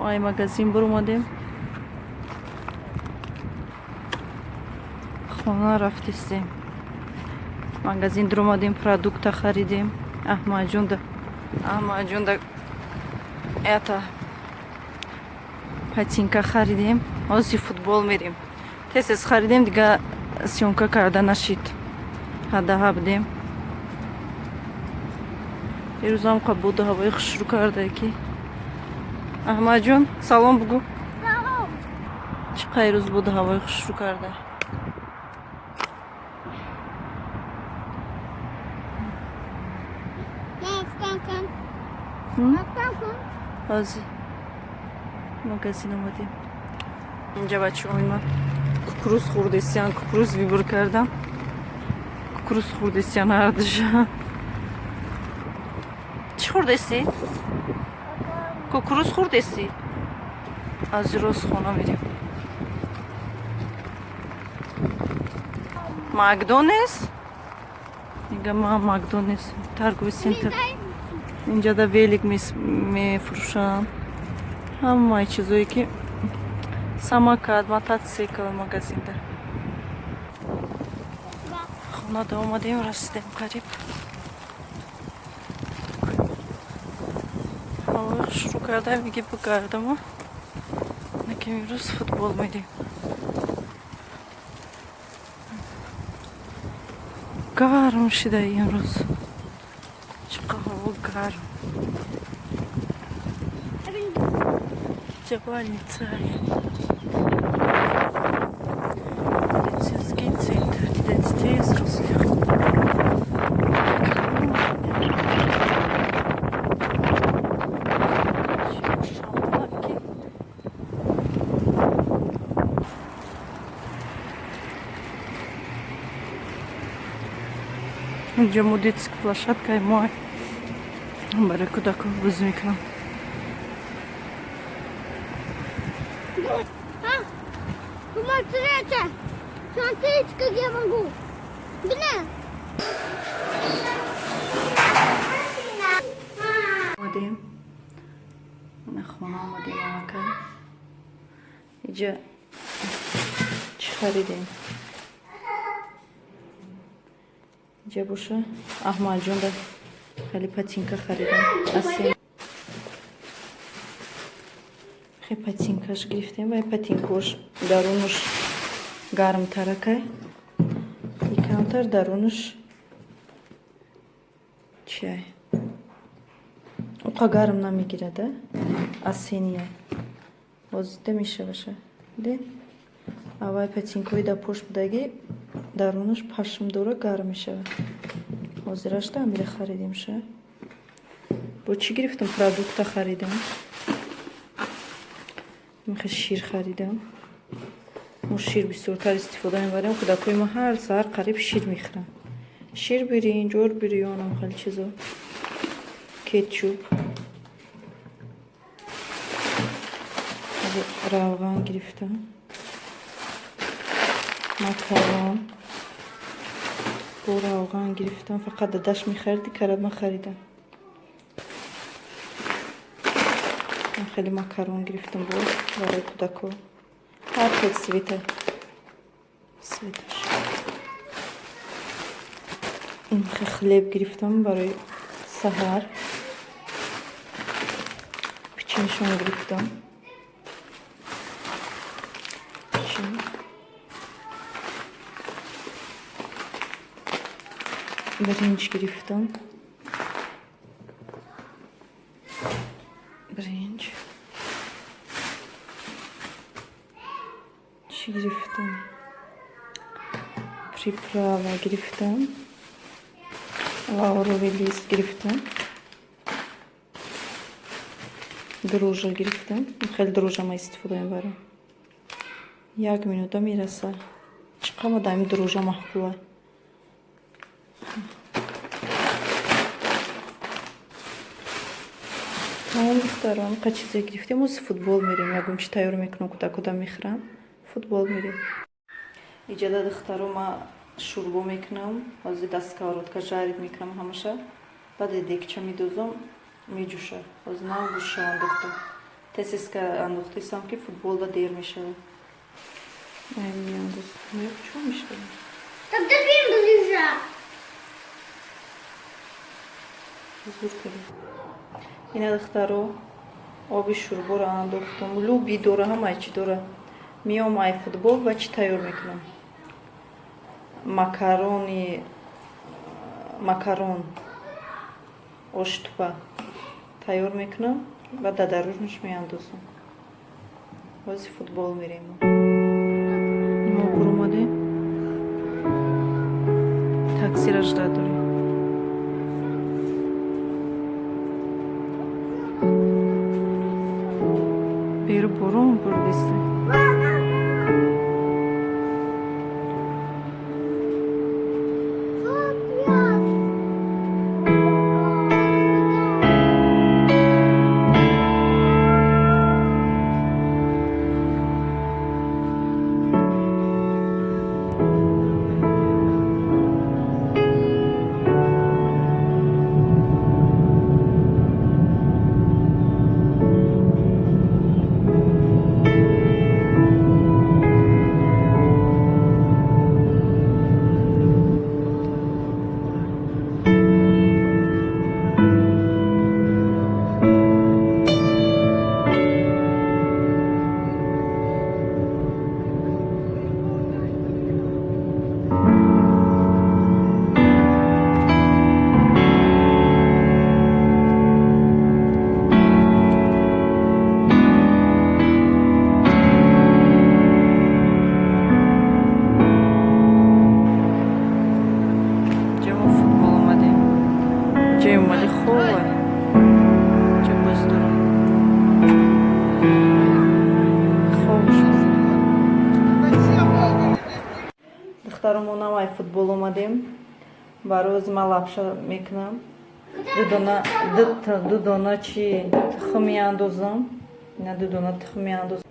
ай магазин бурумадем. Хона рафтистем. Магазин дурумадем, продукта харидем. Ахмаҷунда это патинка харидем. Ҳозир футбол мерем. Тез харидем, дига сёмка карда нашид. Ҳадаҳа будем. Ирӯзам қабуда ҳавои хушрӯ карда ки. Аҳмадҷон, салом бугӯ. Салом. Чӣ қайрӯз буда ҳавои хушрӯ карда? ҳозир магазин омадем. Инҷа бачаҳои ман кукуруз хӯрдестиян, кукуруз вибур кардам. Кукуруз хӯрдестиян ҳардуша. Чӣ хӯрдестӣ? Кукуруз хӯрдестӣ? аз роз хона мерем. Макдональдс? Ига ман Макдональдс торговый центр. Инҷа да велик мефурӯшанд. Ҳамаи чизое ки самокат, мотоцикл магазинда. Хонада омадем, расидем қариб. Ҳавои хушрӯ кардам, миги бигардам. Наким имрӯз футбол мерем. Гарм шуда имрӯз. Чӣ ҳаво гарм. Больница. Медицинский центр для детей и взрослых. Шампунки. Инҷа детская площадка мой. Барои кӯдакон бозӣ мекунам. Смотрите, смотрите, как я могу. Бля. Омадем. На хона омадем амака. Инҷа чӣ харидем? Инҷа боша Аҳмадҷонда хеле патинка харидем. Асен патинкаш гирифтем ва патинкош дарунаш гармтаракай и камтар дарунаш чай уқа гарм намегирада асения озида мешаваша де авай патинкои да пош будаги дарунаш пашмдора гарм мешава ҳозирашда амира харидем ша бо чӣ гирифтам продукта харидам мехост шир харидам. Мо шир бисёртар истифода мебарем. Кӯдакои ма ҳар саҳар қариб шир мехӯранд. Шир биринҷ, ор бирён, хеле чизо. Кетчуп. Равған гирифтам. Макарон. Бо равған гирифтам. Фақат дадаш мехариди, карама харидам. خیلی ماکارون گرفتم بود برای کودکو هر کد سویتش این خلیب گرفتم برای سحر پیچنشون گرفتم برنج گرفتم برنج چی گرفتم приправа گرفتم лавровый лист گرفتم дрожжа گرفتم خیلی дрожжа ما استفاده میبرم 1 минута میرسه چقدر دایم дрожжа محبوبه Мам духтарам қачиза гирифтем оз футбол мерем ягумчи тайёр мекунам кӯдакода мехӯрам футбол мерем иҷада духтарума шӯрбо мекунам ҳозир дар сковородка жарид мекунам ҳамаша баъд декча медозам меҷӯша ҳозир нам гӯшам духтар тесиска андохтисам ки футболда дер мешавад. Меандоз. Чо мешавад? Тогда фильм ближе. зур кардем. Ина духтаро оби шӯрборо андохтам. Луби дора, ҳамаи чӣ дора. Миём ай футбол ва чӣ тайёр мекунам? Макарон, оштупа тайёр мекунам ва дадарӯжнаш меандозам. Ҳозир футбол мерем. Мо буромадем. Таксира ждат дорем. Бери борон бурдиста. Духтаромонам ай футбол омадем. Бароз ма лапша мекунам. Ду дона чи тухм меандозам. Ина ду дона тухм меандозам.